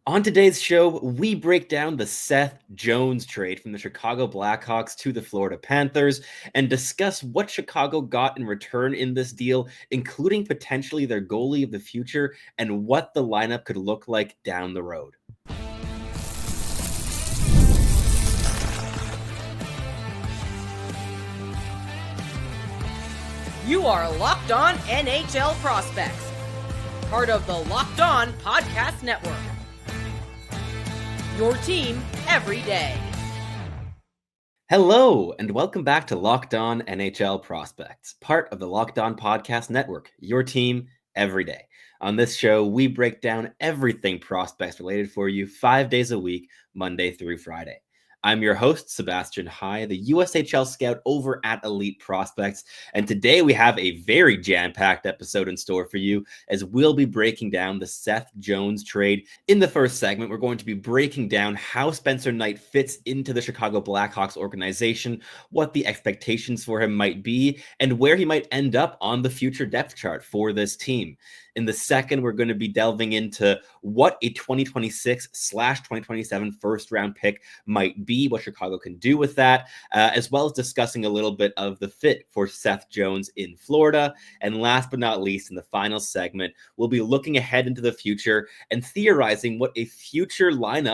On today's show, we break down the Seth Jones trade from the Chicago Blackhawks to the Florida Panthers and discuss what Chicago got in return in this deal, including potentially their goalie of the future and what the lineup could look like down the road. You are Locked On NHL Prospects, part of the Locked On Podcast Network. Your team every day. Hello, and welcome back to Locked On NHL Prospects, part of the Locked On Podcast Network, your team every day. On this show, we break down everything prospects related for you 5 days a week, Monday through Friday. I'm your host, Sebastian High, the USHL scout over at Elite Prospects, and today we have a very jam-packed episode in store for you as we'll be breaking down the Seth Jones trade. In the first segment, we're going to be breaking down how Spencer Knight fits into the Chicago Blackhawks organization, what the expectations for him might be, and where he might end up on the future depth chart for this team. In the second, we're going to be delving into what a 2026/2027 first-round pick might be, what Chicago can do with that, as well as discussing a little bit of the fit for Seth Jones in Florida. And last but not least, in the final segment, we'll be looking ahead into the future and theorizing what a future line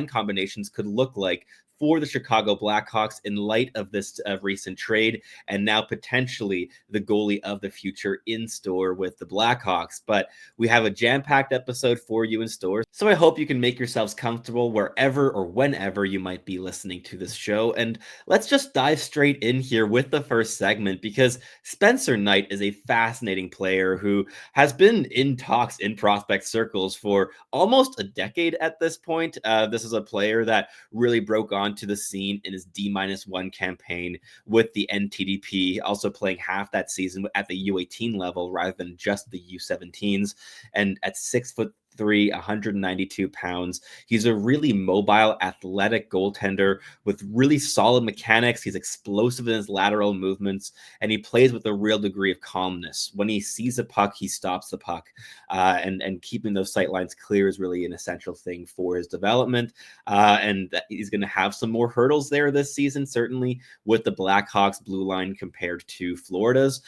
combinations could look like for the Chicago Blackhawks in light of this recent trade, and now potentially the goalie of the future in store with the Blackhawks. But we have a jam-packed episode for you in store, so I hope you can make yourselves comfortable wherever or whenever you might be listening to this show. And let's just dive straight in here with the first segment, because Spencer Knight is a fascinating player who has been in talks in prospect circles for almost a decade at this point. This is a player that really broke onto the scene in his D-1 campaign with the NTDP, also playing half that season at the U18 level rather than just the U17s. And at 6'3", 192 pounds. He's a really mobile, athletic goaltender with really solid mechanics. He's explosive in his lateral movements, and he plays with a real degree of calmness. When he sees a puck, he stops the puck, and keeping those sight lines clear is really an essential thing for his development. And he's going to have some more hurdles there this season, certainly with the Blackhawks blue line compared to Florida's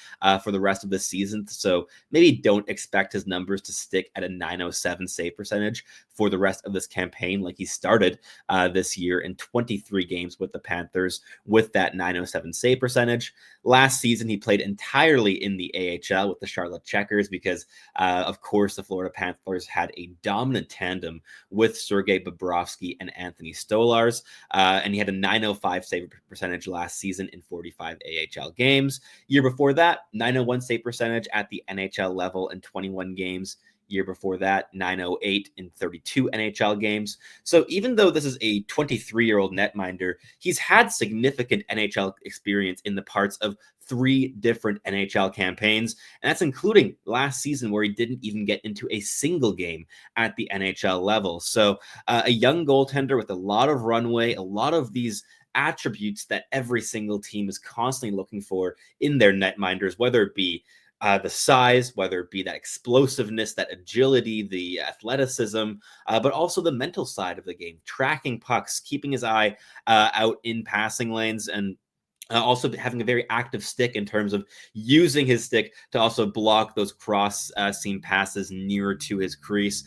for the rest of the season. So maybe don't expect his numbers to stick at a .907 save percentage for the rest of this campaign, like he started this year in 23 games with the Panthers with that .907 save percentage. Last season, he played entirely in the AHL with the Charlotte Checkers because, of course, the Florida Panthers had a dominant tandem with Sergei Bobrovsky and Anthony Stolarz, and he had a .905 save percentage last season in 45 AHL games. Year before that, .901 save percentage at the NHL level in 21 games. Year before that, .908 in 32 NHL games. So even though this is a 23-year-old netminder, he's had significant NHL experience in the parts of 3 different NHL campaigns, and that's including last season where he didn't even get into a single game at the NHL level. So a young goaltender with a lot of runway, a lot of these attributes that every single team is constantly looking for in their netminders, whether it be the size, whether it be that explosiveness, that agility, the athleticism, but also the mental side of the game, tracking pucks, keeping his eye out in passing lanes, and also having a very active stick in terms of using his stick to also block those cross seam passes nearer to his crease.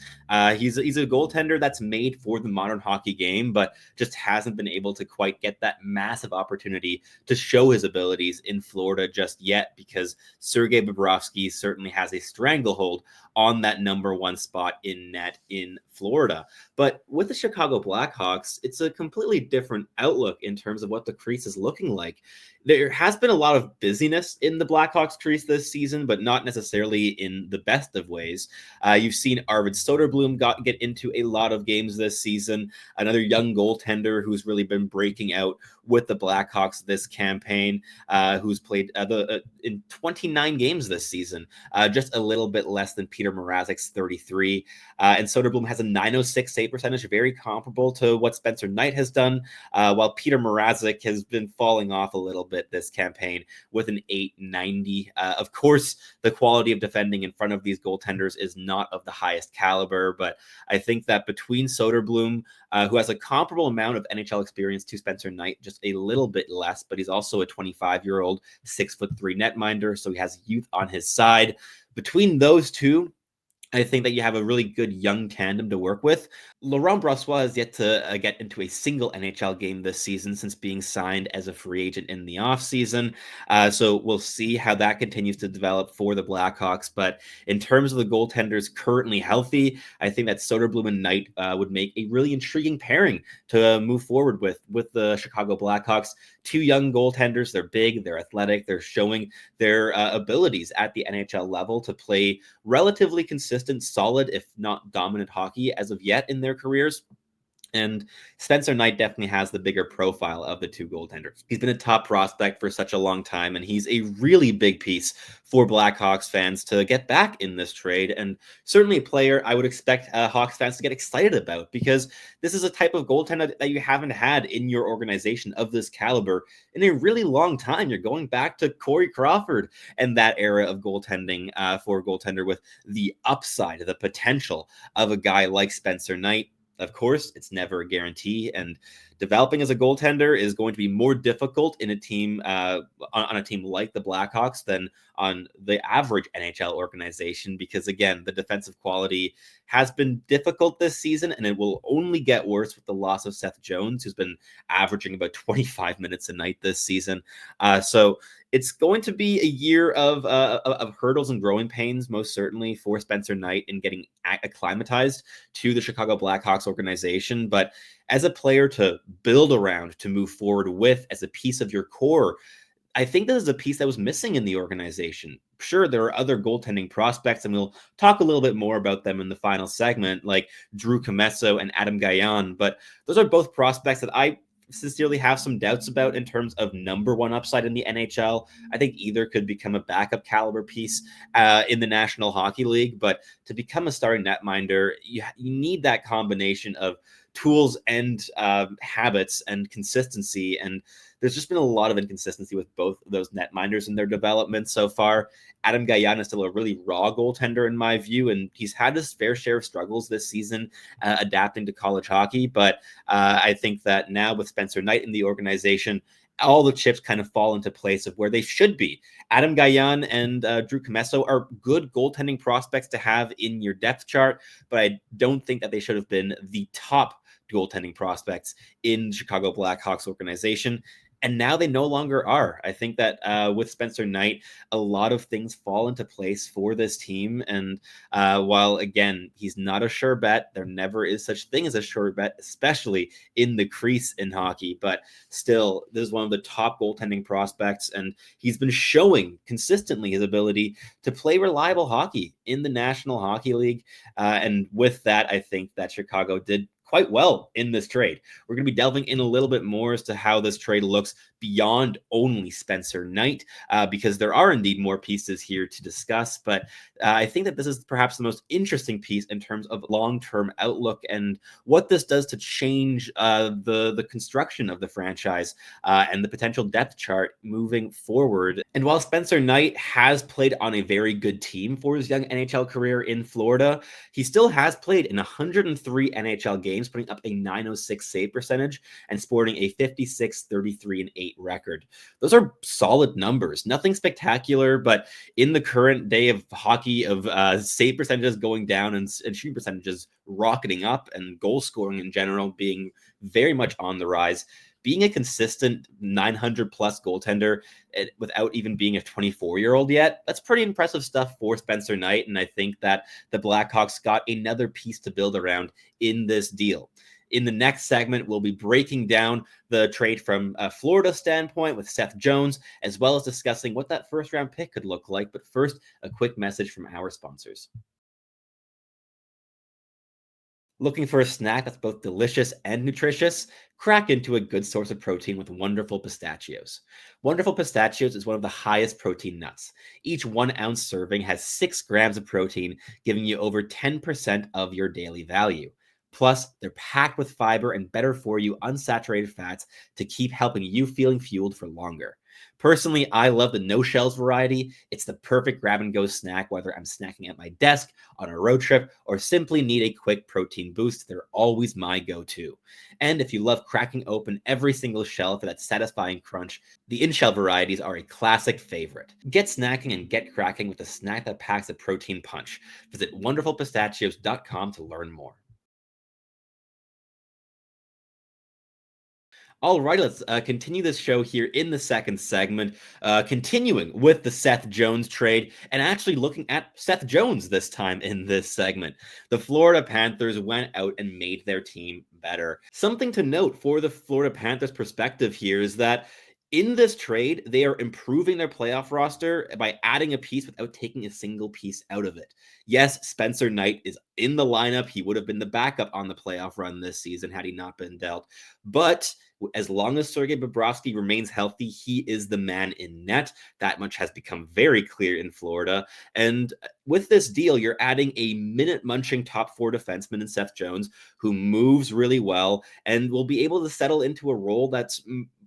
He's a goaltender that's made for the modern hockey game, but just hasn't been able to quite get that massive opportunity to show his abilities in Florida just yet, because Sergei Bobrovsky certainly has a stranglehold on that number 1 spot in net in Florida. But with the Chicago Blackhawks, it's a completely different outlook in terms of what the crease is looking like. There has been a lot of busyness in the Blackhawks crease this season, but not necessarily in the best of ways. You've seen Arvid Soderblom get into a lot of games this season, another young goaltender who's really been breaking out with the Blackhawks this campaign, who's played in 29 games this season, just a little bit less than Peter Peter Mrazek's 33. And Soderblom has a 906 save percentage, very comparable to what Spencer Knight has done, while Peter Mrazek has been falling off a little bit this campaign with an 890. Of course, the quality of defending in front of these goaltenders is not of the highest caliber, but I think that between Soderblom, who has a comparable amount of NHL experience to Spencer Knight, just a little bit less, but he's also a 25-year-old 6'3" netminder, so he has youth on his side. Between those two, I think that you have a really good young tandem to work with. Laurent Brossoit has yet to get into a single NHL game this season since being signed as a free agent in the offseason. So we'll see how that continues to develop for the Blackhawks. But in terms of the goaltenders currently healthy, I think that Soderblom and Knight would make a really intriguing pairing to move forward with the Chicago Blackhawks. Two young goaltenders. They're big, they're athletic, they're showing their abilities at the NHL level to play relatively consistent, solid, if not dominant hockey as of yet in their careers. And Spencer Knight definitely has the bigger profile of the two goaltenders. He's been a top prospect for such a long time, and he's a really big piece for Blackhawks fans to get back in this trade, and certainly a player I would expect Hawks fans to get excited about, because this is a type of goaltender that you haven't had in your organization of this caliber in a really long time. You're going back to Corey Crawford and that era of goaltending for a goaltender with the upside, the potential of a guy like Spencer Knight. Of course, it's never a guarantee, and developing as a goaltender is going to be more difficult in a team on a team like the Blackhawks than on the average NHL organization, because again, the defensive quality has been difficult this season, and it will only get worse with the loss of Seth Jones, who's been averaging about 25 minutes a night this season. So it's going to be a year of hurdles and growing pains, most certainly, for Spencer Knight in getting acclimatized to the Chicago Blackhawks organization. But as a player to build around, to move forward with, as a piece of your core, I think this is a piece that was missing in the organization. Sure, there are other goaltending prospects, and we'll talk a little bit more about them in the final segment, like Drew Commesso and Adam Gajan, but those are both prospects that I sincerely have some doubts about in terms of number one upside in the NHL. I think either could become a backup caliber piece in the National Hockey League, but to become a starting netminder, you need that combination of tools and habits and consistency, and there's just been a lot of inconsistency with both of those netminders in their development so far. Adam Gajan is still a really raw goaltender in my view, and he's had his fair share of struggles this season adapting to college hockey, but I think that now with Spencer Knight in the organization, all the chips kind of fall into place of where they should be. Adam Gajan and Drew Commesso are good goaltending prospects to have in your depth chart, but I don't think that they should have been the top goaltending prospects in the Chicago Blackhawks organization. And now they no longer are. I think that with Spencer Knight, a lot of things fall into place for this team. And while, again, he's not a sure bet, there never is such thing as a sure bet, especially in the crease in hockey. But still, this is one of the top goaltending prospects, and he's been showing consistently his ability to play reliable hockey in the National Hockey League. And with that, I think that Chicago did quite well in this trade. We're going to be delving in a little bit more as to how this trade looks beyond only Spencer Knight, because there are indeed more pieces here to discuss. But I think that this is perhaps the most interesting piece in terms of long-term outlook and what this does to change the construction of the franchise and the potential depth chart moving forward. And while Spencer Knight has played on a very good team for his young NHL career in Florida, he still has played in 103 NHL games, putting up a 906 save percentage and sporting a 56-33-8 record. Those are solid numbers, nothing spectacular, but in the current day of hockey, of save percentages going down and shooting percentages rocketing up, and goal scoring in general being very much on the rise, being a consistent 900 plus goaltender without even being a 24-year-old yet, that's pretty impressive stuff for Spencer Knight. And I think that the Blackhawks got another piece to build around in this deal. In the next segment, we'll be breaking down the trade from a Florida standpoint with Seth Jones, as well as discussing what that first round pick could look like. But first, a quick message from our sponsors. Looking for a snack that's both delicious and nutritious? Crack into a good source of protein with Wonderful Pistachios. Wonderful Pistachios is one of the highest protein nuts. Each 1 ounce serving has 6 grams of protein, giving you over 10% of your daily value. Plus, they're packed with fiber and better for you unsaturated fats to keep helping you feeling fueled for longer. Personally, I love the no shells variety. It's the perfect grab and go snack, whether I'm snacking at my desk, on a road trip, or simply need a quick protein boost. They're always my go-to. And if you love cracking open every single shell for that satisfying crunch, the in-shell varieties are a classic favorite. Get snacking and get cracking with a snack that packs a protein punch. Visit wonderfulpistachios.com to learn more. All right, let's continue this show here in the second segment, continuing with the Seth Jones trade and actually looking at Seth Jones this time in this segment. The Florida Panthers went out and made their team better. Something to note for the Florida Panthers perspective here is that in this trade, they are improving their playoff roster by adding a piece without taking a single piece out of it. Yes, Spencer Knight is in the lineup. He would have been the backup on the playoff run this season had he not been dealt. But as long as Sergei Bobrovsky remains healthy, he is the man in net. That much has become very clear in Florida. And with this deal, you're adding a minute-munching top-4 defenseman in Seth Jones, who moves really well and will be able to settle into a role that's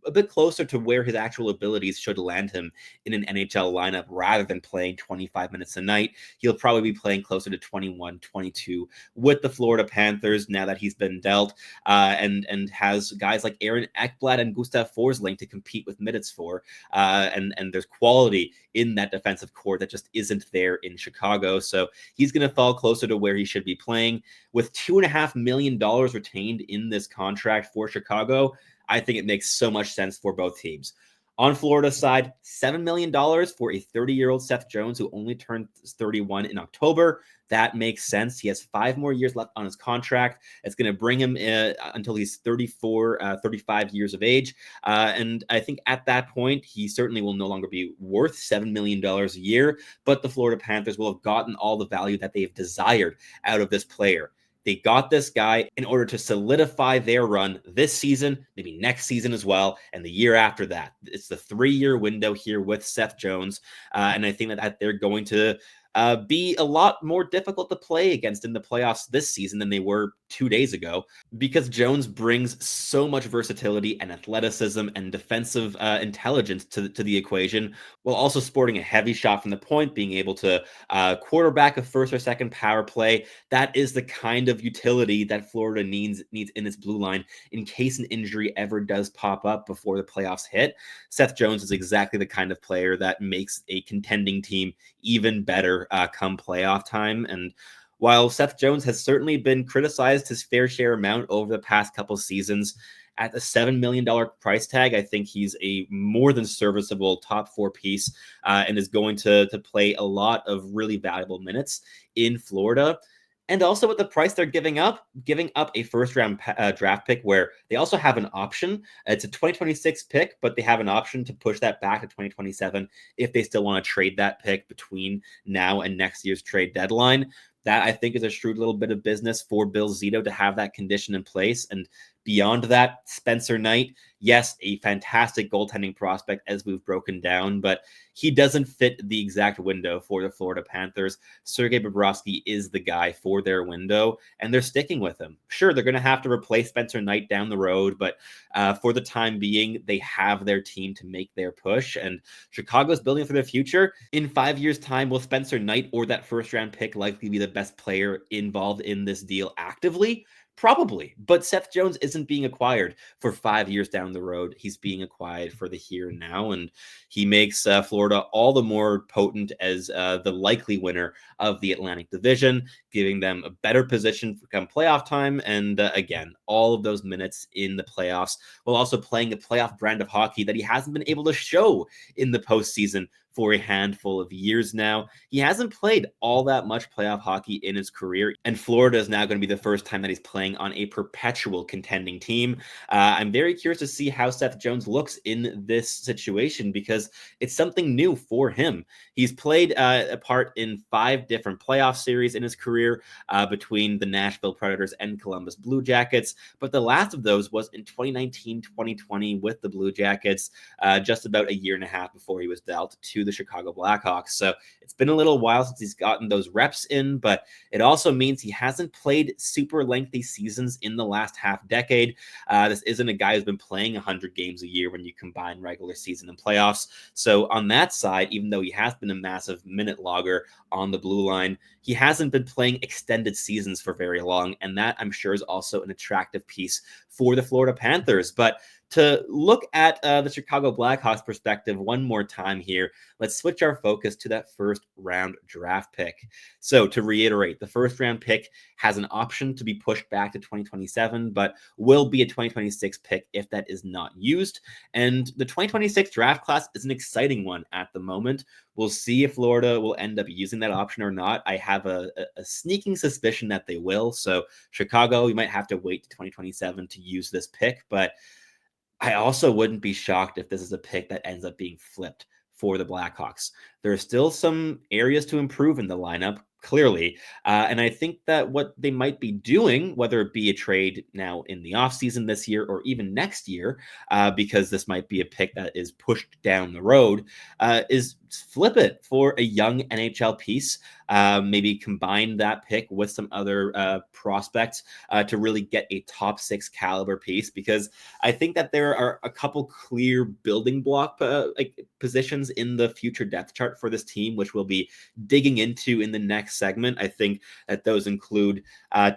a bit closer to where his actual abilities should land him in an NHL lineup rather than playing 25 minutes a night. He'll probably be playing closer to 21, 22 with the Florida Panthers now that he's been dealt, and has guys like Aaron Ekblad and Gustav Forsling to compete with minutes for, and there's quality in that defensive core that just isn't there in Chicago. So he's going to fall closer to where he should be playing. With $2.5 million retained in this contract for Chicago, I think it makes so much sense for both teams. On Florida's side, $7 million for a 30-year-old Seth Jones who only turned 31 in October. That makes sense. He has 5 more years left on his contract. It's going to bring him until he's 35 years of age. And I think at that point, he certainly will no longer be worth $7 million a year, but the Florida Panthers will have gotten all the value that they've desired out of this player. They got this guy in order to solidify their run this season, maybe next season as well, and the year after that. It's the 3-year window here with Seth Jones, and I think that they're going to be a lot more difficult to play against in the playoffs this season than they were 2 days ago, because Jones brings so much versatility and athleticism and defensive intelligence to the equation, while also sporting a heavy shot from the point, being able to quarterback a first or second power play. That is the kind of utility that Florida needs in its blue line in case an injury ever does pop up before the playoffs hit. Seth Jones is exactly the kind of player that makes a contending team even better come playoff time. And while Seth Jones has certainly been criticized his fair share amount over the past couple seasons, at the $7 million price tag, I think he's a more than serviceable top 4 piece, and is going to play a lot of really valuable minutes in Florida. And also with the price they're giving up a first-round draft pick where they also have an option. It's a 2026 pick, but they have an option to push that back to 2027 if they still want to trade that pick between now and next year's trade deadline. That, I think, is a shrewd little bit of business for Bill Zito to have that condition in place. And beyond that, Spencer Knight, yes, a fantastic goaltending prospect as we've broken down, but he doesn't fit the exact window for the Florida Panthers. Sergei Bobrovsky is the guy for their window, and they're sticking with him. Sure, they're going to have to replace Spencer Knight down the road, but for the time being, they have their team to make their push, and Chicago's building for the future. In 5 years' time, will Spencer Knight or that first-round pick likely be the best player involved in this deal actively? Probably, but Seth Jones isn't being acquired for 5 years down the road. He's being acquired for the here and now, and he makes Florida all the more potent as the likely winner of the Atlantic Division, giving them a better position for come playoff time. And again, all of those minutes in the playoffs, while also playing a playoff brand of hockey that he hasn't been able to show in the postseason for a handful of years now. He hasn't played all that much playoff hockey in his career, and Florida is now going to be the first time that he's playing on a perpetual contending team. I'm very curious to see how Seth Jones looks in this situation because it's something new for him. He's played a part in 5 different playoff series in his career between the Nashville Predators and Columbus Blue Jackets, but the last of those was in 2019-2020 with the Blue Jackets, just about a year and a half before he was dealt to the Chicago Blackhawks. So it's been a little while since he's gotten those reps in, but it also means he hasn't played super lengthy seasons in the last half decade. This isn't a guy who's been playing 100 games a year when you combine regular season and playoffs. So on that side, even though he has been a massive minute logger on the blue line, he hasn't been playing extended seasons for very long, and that I'm sure is also an attractive piece for the Florida Panthers. But to look at the Chicago Blackhawks perspective one more time here, let's switch our focus to that first round draft pick. So to reiterate, the first round pick has an option to be pushed back to 2027, but will be a 2026 pick if that is not used. And the 2026 draft class is an exciting one at the moment. We'll see if Florida will end up using that option or not. I have a sneaking suspicion that they will. So Chicago, you might have to wait to 2027 to use this pick, but I also wouldn't be shocked if this is a pick that ends up being flipped for the Blackhawks. There are still some areas to improve in the lineup, clearly. And I think that what they might be doing, whether it be a trade now in the offseason this year or even next year, because this might be a pick that is pushed down the road, is flip it for a young NHL piece. Maybe combine that pick with some other prospects to really get a top 6 caliber piece, because I think that there are a couple clear building block positions in the future depth chart for this team, which we'll be digging into in the next segment. I think that those include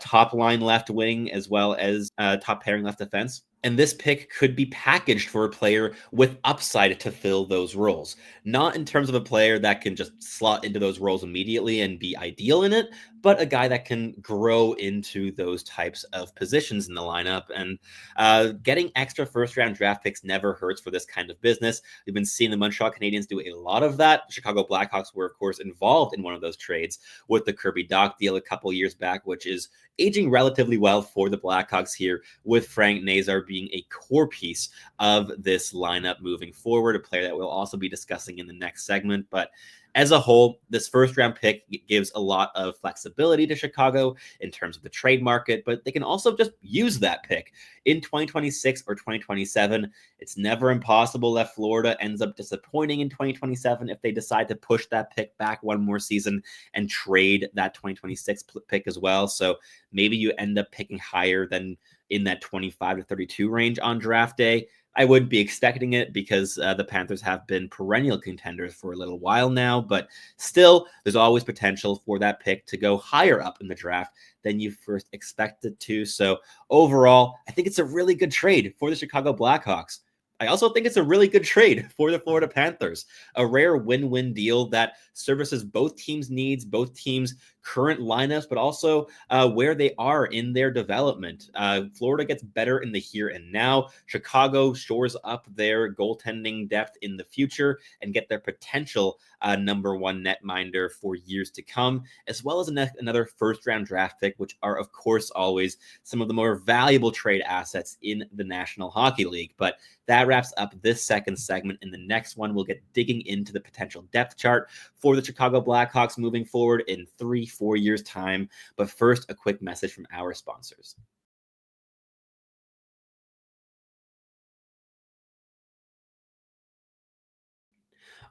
top line left wing as well as top pairing left defense. And this pick could be packaged for a player with upside to fill those roles. Not in terms of a player that can just slot into those roles immediately and be ideal in it, but a guy that can grow into those types of positions in the lineup. And getting extra first-round draft picks never hurts for this kind of business. We've been seeing the Montreal Canadiens do a lot of that. Chicago Blackhawks were, of course, involved in one of those trades with the Kirby Dach deal a couple years back, which is aging relatively well for the Blackhawks here, with Frank Nazar being a core piece of this lineup moving forward, a player that we'll also be discussing in the next segment. But as a whole, this first round pick gives a lot of flexibility to Chicago in terms of the trade market, but they can also just use that pick in 2026 or 2027. It's never impossible that Florida ends up disappointing in 2027 if they decide to push that pick back one more season and trade that 2026 pick as well. So maybe you end up picking higher than in that 25 to 32 range on draft day. I wouldn't be expecting it because the Panthers have been perennial contenders for a little while now, but still, there's always potential for that pick to go higher up in the draft than you first expected to. So overall, I think it's a really good trade for the Chicago Blackhawks. I also think it's a really good trade for the Florida Panthers, a rare win-win deal that services both teams' needs, both teams' current lineups, but also where they are in their development. Florida gets better in the here and now. Chicago shores up their goaltending depth in the future and get their potential number 1 netminder for years to come, as well as another first-round draft pick, which are, of course, always some of the more valuable trade assets in the National Hockey League. But that wraps up this second segment. In the next one, we'll get digging into the potential depth chart for the Chicago Blackhawks moving forward in 3-4 years' time. But first, a quick message from our sponsors.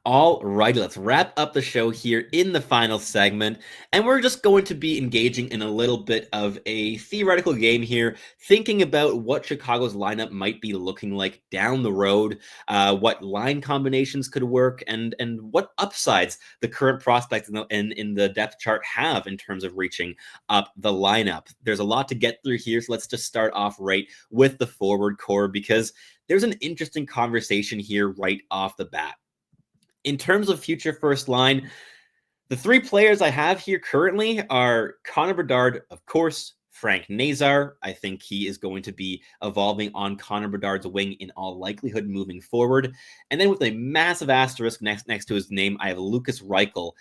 All right, let's wrap up the show here in the final segment, and we're just going to be engaging in a little bit of a theoretical game here, thinking about what Chicago's lineup might be looking like down the road, what line combinations could work, and what upsides the current prospects in the depth chart have in terms of reaching up the lineup. There's a lot to get through here, so let's just start off right with the forward core, because there's an interesting conversation here right off the bat. In terms of future first line, the 3 players I have here currently are Connor Bedard, of course, Frank Nazar. I think he is going to be evolving on Connor Bedard's wing in all likelihood moving forward. And then with a massive asterisk next to his name, I have Lukas Reichel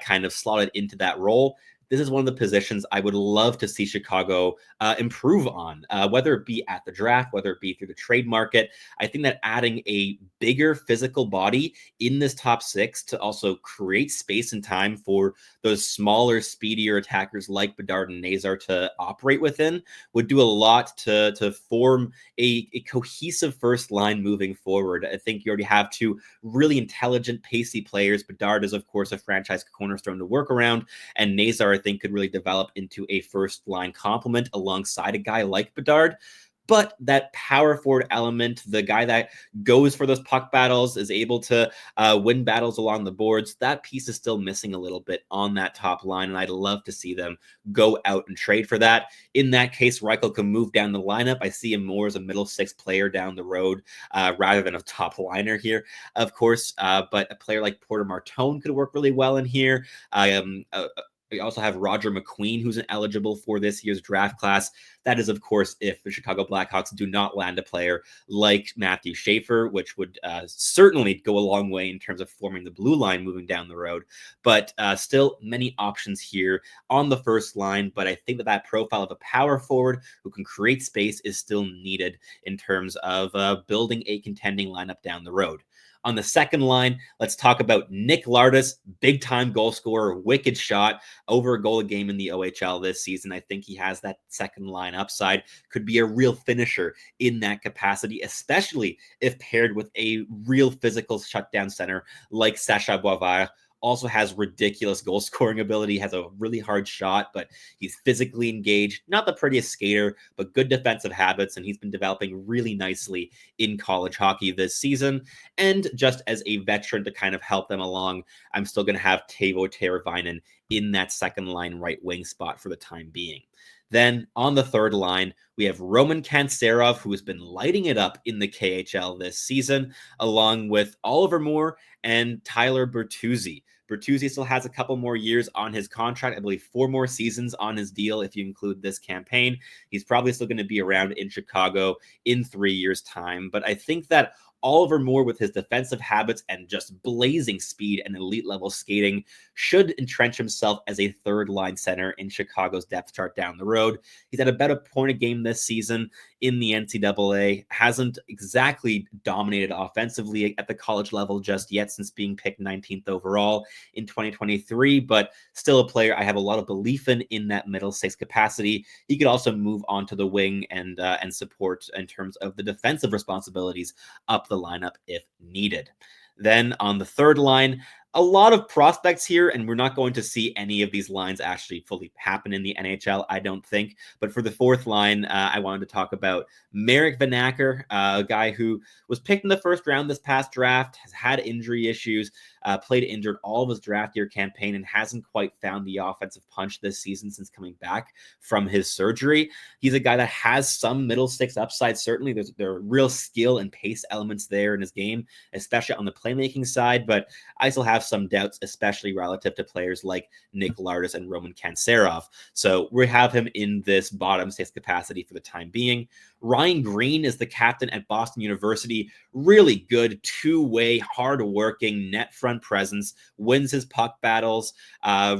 kind of slotted into that role. This is one of the positions I would love to see Chicago improve on, whether it be at the draft, whether it be through the trade market. I think that adding a bigger physical body in this top six to also create space and time for those smaller, speedier attackers like Bedard and Nazar to operate within would do a lot to form a cohesive first line moving forward. I think you already have two really intelligent, pacey players. Bedard is, of course, a franchise cornerstone to work around, and Nazar, I think, could really develop into a first line complement alongside a guy like Bedard. But that power forward element, the guy that goes for those puck battles, is able to win battles along the boards, that piece is still missing a little bit on that top line, and I'd love to see them go out and trade for that. In that case, Reichel can move down the lineup. I see him more as a middle six player down the road rather than a top liner here, of course. But a player like Porter Martone could work really well in here. We also have Roger McQueen, who's eligible for this year's draft class. That is, of course, if the Chicago Blackhawks do not land a player like Matthew Schaefer, which would certainly go a long way in terms of forming the blue line moving down the road. But still many options here on the first line. But I think that profile of a power forward who can create space is still needed in terms of building a contending lineup down the road. On the second line, let's talk about Nick Lardis, big-time goal scorer, wicked shot, over a goal a game in the OHL this season. I think he has that second line upside, could be a real finisher in that capacity, especially if paired with a real physical shutdown center like Sacha Boisvert. Also has ridiculous goal scoring ability, has a really hard shot, but he's physically engaged, not the prettiest skater, but good defensive habits, and he's been developing really nicely in college hockey this season. And just as a veteran to kind of help them along, I'm still going to have Teuvo Teravainen in that second line right wing spot for the time being. Then on the third line, we have Roman Kantserov, who has been lighting it up in the KHL this season, along with Oliver Moore and Tyler Bertuzzi. Bertuzzi still has a couple more years on his contract. I believe 4 more seasons on his deal if you include this campaign. He's probably still going to be around in Chicago in 3 years' time. But I think that Oliver Moore, with his defensive habits and just blazing speed and elite level skating, should entrench himself as a third line center in Chicago's depth chart down the road. He's at about a point a game this season in the NCAA, hasn't exactly dominated offensively at the college level just yet since being picked 19th overall in 2023, but still a player I have a lot of belief in that middle six capacity. He could also move onto the wing and support in terms of the defensive responsibilities up the lineup if needed. Then on the third line, a lot of prospects here, and we're not going to see any of these lines actually fully happen in the NHL, I don't think. But for the fourth line, I wanted to talk about Merrick Vanacker, a guy who was picked in the first round this past draft, has had injury issues, played injured all of his draft year campaign, and hasn't quite found the offensive punch this season since coming back from his surgery. He's a guy that has some middle six upside. Certainly, there are real skill and pace elements there in his game, especially on the playmaking side. But I still have some doubts, especially relative to players like Nick Lardis and Roman Kantserov. So we have him in this bottom six capacity for the time being. Ryan Greene is the captain at Boston University. Really good two-way, hard-working net front presence, wins his puck battles,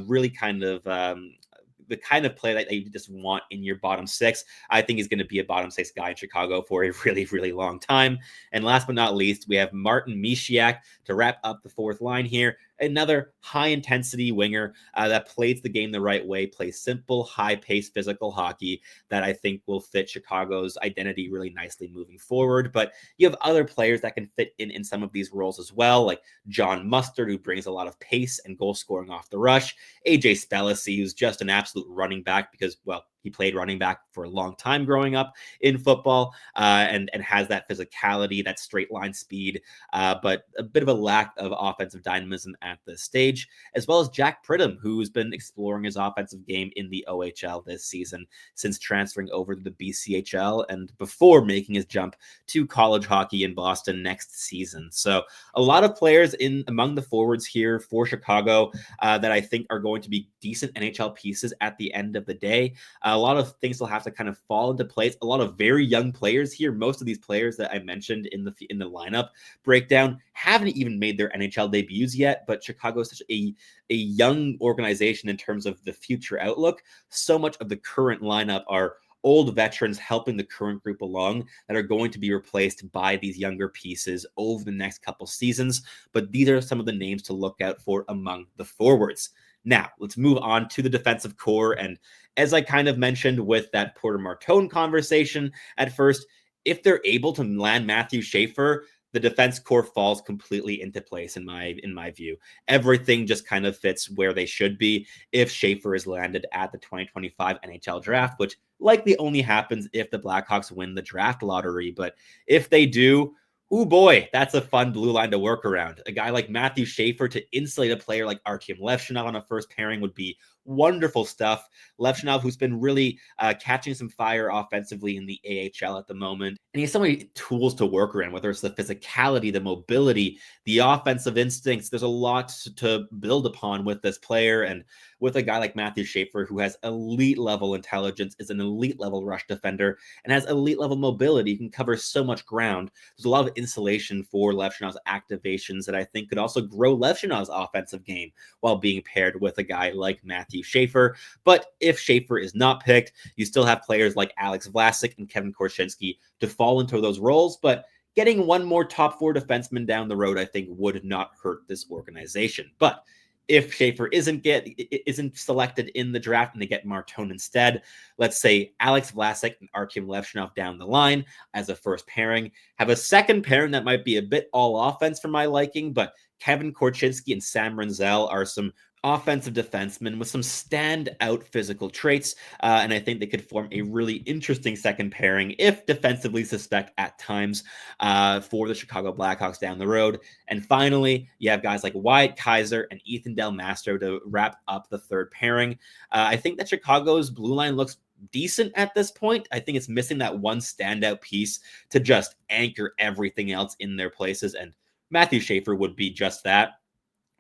really kind of the kind of play that you just want in your bottom six. I think he's going to be a bottom six guy in Chicago for a really, really long time. And last but not least, we have Martin Misiak to wrap up the fourth line here. Another high-intensity winger that plays the game the right way, plays simple, high-paced physical hockey that I think will fit Chicago's identity really nicely moving forward. But you have other players that can fit in some of these roles as well, like John Mustard, who brings a lot of pace and goal scoring off the rush, AJ Spellisy, who's just an absolute running back because, well, he played running back for a long time growing up in football and has that physicality, that straight line speed, but a bit of a lack of offensive dynamism at this stage, as well as Jack Pridham, who's been exploring his offensive game in the OHL this season since transferring over to the BCHL and before making his jump to college hockey in Boston next season. So a lot of players in among the forwards here for Chicago that I think are going to be decent NHL pieces at the end of the day. A lot of things will have to kind of fall into place. A lot of very young players here. Most of these players that I mentioned in the lineup breakdown haven't even made their NHL debuts yet, but Chicago is such a young organization in terms of the future outlook. So much of the current lineup are old veterans helping the current group along that are going to be replaced by these younger pieces over the next couple seasons. But these are some of the names to look out for among the forwards. Now, let's move on to the defensive core. And as I kind of mentioned with that Porter Martone conversation at first, if they're able to land Matthew Schaefer, the defense core falls completely into place in my view. Everything just kind of fits where they should be if Schaefer is landed at the 2025 NHL draft, which likely only happens if the Blackhawks win the draft lottery. But if they do, oh boy, that's a fun blue line to work around. A guy like Matthew Schaefer to insulate a player like Artyom Levshunov on a first pairing would be wonderful stuff. Levshunov, who's been really catching some fire offensively in the AHL at the moment. And he has so many tools to work around, whether it's the physicality, the mobility, the offensive instincts. There's a lot to build upon with this player. And with a guy like Matthew Schaefer, who has elite level intelligence, is an elite level rush defender, and has elite level mobility, he can cover so much ground. There's a lot of insulation for Levshunov's activations that I think could also grow Levshunov's offensive game while being paired with a guy like Matthew Schaefer. But if Schaefer is not picked, you still have players like Alex Vlasic and Kevin Korchinski to fall into those roles. But getting one more top four defenseman down the road, I think, would not hurt this organization. But if Schaefer isn't selected in the draft and they get Martone instead, let's say Alex Vlasic and Artyom Levshunov down the line as a first pairing, have a second pairing that might be a bit all offense for my liking, but Kevin Korchinski and Sam Rinzel are some offensive defensemen with some standout physical traits, and I think they could form a really interesting second pairing if defensively suspect at times for the Chicago Blackhawks down the road. And finally, you have guys like Wyatt Kaiser and Ethan Del Mastro to wrap up the third pairing. I think that Chicago's blue line looks decent at this point. I think it's missing that one standout piece to just anchor everything else in their places, and Matthew Schaefer would be just that.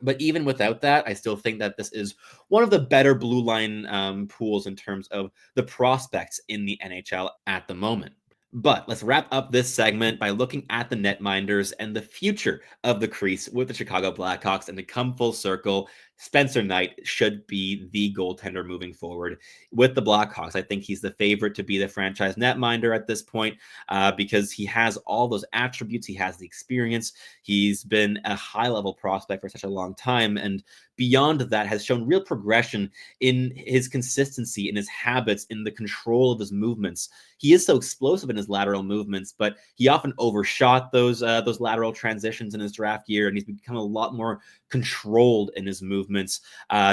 But even without that, I still think that this is one of the better blue line pools in terms of the prospects in the NHL at the moment. But let's wrap up this segment by looking at the netminders and the future of the crease with the Chicago Blackhawks. And to come full circle, Spencer Knight should be the goaltender moving forward with the Blackhawks. I think he's the favorite to be the franchise netminder at this point because he has all those attributes. He has the experience. He's been a high-level prospect for such a long time. And beyond that, has shown real progression in his consistency, in his habits, in the control of his movements. He is so explosive in his lateral movements, but he often overshot those lateral transitions in his draft year, and he's become a lot more controlled in his movements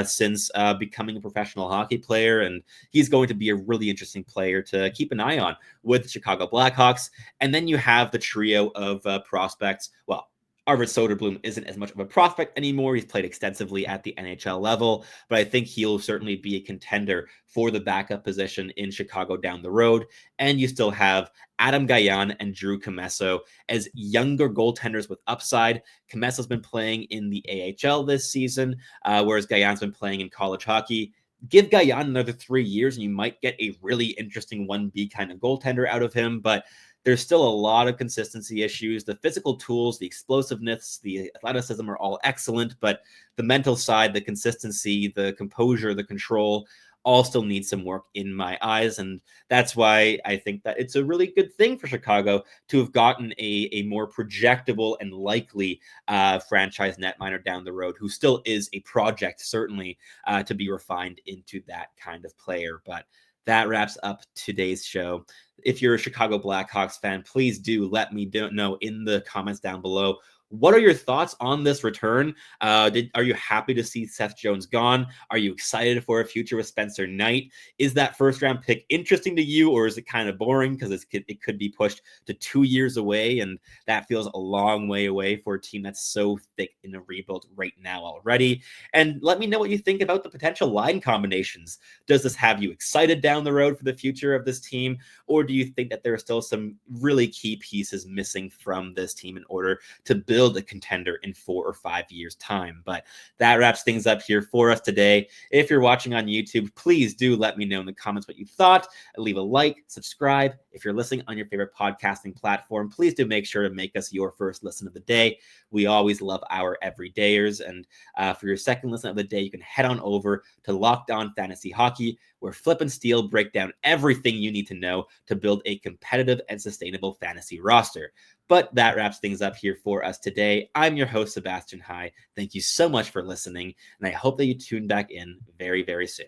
since becoming a professional hockey player. And he's going to be a really interesting player to keep an eye on with the Chicago Blackhawks. And then you have the trio of prospects. Well, Arvid Soderblom isn't as much of a prospect anymore. He's played extensively at the NHL level, but I think he'll certainly be a contender for the backup position in Chicago down the road. And you still have Adam Gajan and Drew Commesso as younger goaltenders with upside. Comesso's been playing in the AHL this season, whereas Gajan's been playing in college hockey. Give Gajan another 3 years and you might get a really interesting 1B kind of goaltender out of him, but there's still a lot of consistency issues. The physical tools, the explosiveness, the athleticism are all excellent, but the mental side, the consistency, the composure, the control, all still need some work in my eyes. And that's why I think that it's a really good thing for Chicago to have gotten a more projectable and likely franchise netminer down the road, who still is a project, certainly, to be refined into that kind of player. But that wraps up today's show. If you're a Chicago Blackhawks fan, please do let me know in the comments down below. What are your thoughts on this return? Are you happy to see Seth Jones gone? Are you excited for a future with Spencer Knight? Is that first round pick interesting to you, or is it kind of boring because it could be pushed to 2 years away? And that feels a long way away for a team that's so thick in a rebuild right now already. And let me know what you think about the potential line combinations. Does this have you excited down the road for the future of this team? Or do you think that there are still some really key pieces missing from this team in order to build build a contender in 4 or 5 years' time. But that wraps things up here for us today. If you're watching on YouTube, please do let me know in the comments what you thought. Leave a like, subscribe. If you're listening on your favorite podcasting platform, please do make sure to make us your first listen of the day. We always love our everydayers. And for your second listen of the day, you can head on over to Locked On Fantasy Hockey, where Flip and Steel break down everything you need to know to build a competitive and sustainable fantasy roster. But that wraps things up here for us today. I'm your host, Sebastian High. Thank you so much for listening, and I hope that you tune back in very, very soon.